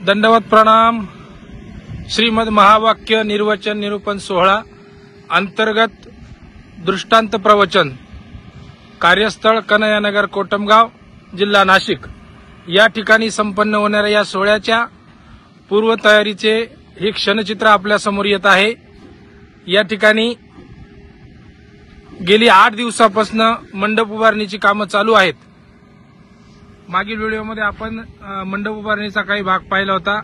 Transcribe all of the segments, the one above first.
दंडवत प्रणाम। श्रीमद महावाक्य निर्वचन निरूपण सोहळा अंतर्गत दृष्टांत प्रवचन कार्यस्थळ कन्हैयानगर कोटमगाव जिल्हा नाशिक या ठिकाणी संपन्न होणाऱ्या या सोहळ्याच्या पूर्वतयारीचे हे क्षणचित्र आपल्या समोर येत आहे। या ठिकाणी गेली 8 दिवसापासून मंडप उभारणीची कामे चालू आहेत। मागील व्हिडिओमध्ये आपण मंडप उभारणीचा काही भाग पाहिला होता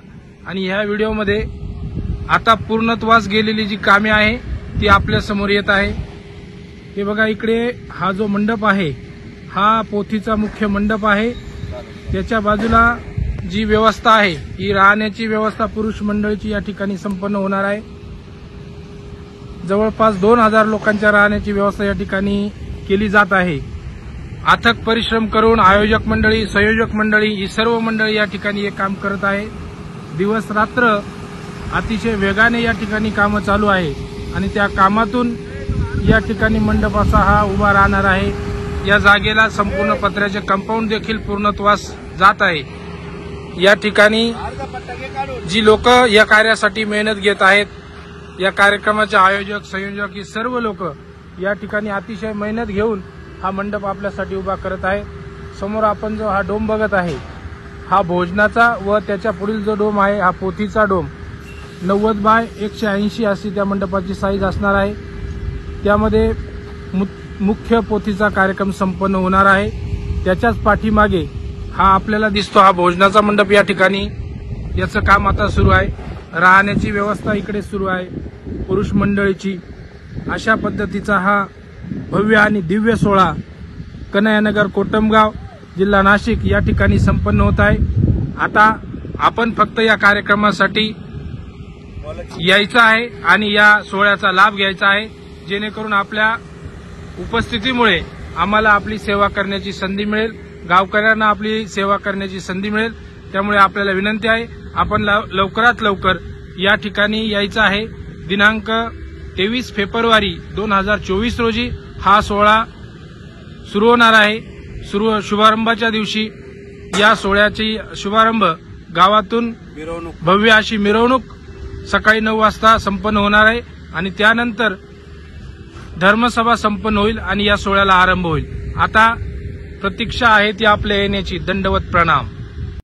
आणि ह्या व्हिडिओमध्ये आता पूर्णत्वास गेलेली जी कामे आहे ती आपल्या समोर येत आहे। हे बघा, इकडे हा जो मंडप आहे हा पोथीचा मुख्य मंडप आहे। त्याच्या बाजूला जी व्यवस्था आहे ही राहण्याची व्यवस्था पुरुष मंडळीची या ठिकाणी संपन्न होणार आहे। जवळपास 2000 लोकांच्या राहण्याची व्यवस्था या ठिकाणी केली जात आहे। अथक परिश्रम करून आयोजक मंडळी, संयोजक मंडळी ही सर्व मंडळी या ठिकाणी हे काम करत आहे। दिवस रात्र अतिशय वेगाने या ठिकाणी कामे चालू आहे आणि त्या कामातून या ठिकाणी मंडप असा हा उभा राहणार आहे। या जागेला संपूर्ण पत्र्याचे कंपाऊंड देखील पूर्णत्वास जात आहे। या ठिकाणी जी लोक या कार्यासाठी मेहनत घेत आहेत, या कार्यक्रमाचे आयोजक, संयोजक ही सर्व लोक या ठिकाणी अतिशय मेहनत घेऊन हा मंडप आपल्यासाठी उभा करत आहे। समोर आपण जो हा डोम बघत आहे हा भोजनाचा व त्याच्या पुढील जो डोम आहे हा पोथीचा डोम 90 बाय 180 अशी त्या मंडपाची साईज असणार आहे। त्यामध्ये मुख्य पोथीचा कार्यक्रम संपन्न होणार आहे। त्याच्याच पाठीमागे हा आपल्याला दिसतो हा भोजनाचा मंडप या ठिकाणी याचं काम आता सुरू आहे। राहण्याची व्यवस्था इकडे सुरू आहे पुरुष मंडळीची। अशा पद्धतीचा हा भव्य आणि दिव्य सोहळा कन्हैयानगर कोटमगाव जिल्हा नाशिक या ठिकाणी संपन्न होत आहे। आता आपण फक्त या कार्यक्रमासाठी यायचं आहे आणि या सोहळ्याचा लाभ घ्यायचा आहे, जेणेकरून आपल्या उपस्थितीमुळे आम्हाला आपली सेवा करण्याची संधी मिळेल, गावकऱ्यांना आपली सेवा करण्याची संधी मिळेल। त्यामुळे आपल्याला विनंती आहे आपण लवकरात लवकर या ठिकाणी यायचं आहे। दिनांक 23 फेब्रुवारी 2024 रोजी हा सोहळा सुरू होणार आहे। शुभारंभाच्या दिवशी या सोहळ्याची शुभारंभ गावातून भव्य अशी मिरवणूक सकाळी 9 वाजता संपन्न होणार आहे आणि त्यानंतर धर्मसभा संपन्न होईल आणि या सोहळ्याला आरंभ होईल। आता प्रतीक्षा आहे ती आपल्या येण्याची। दंडवत प्रणाम।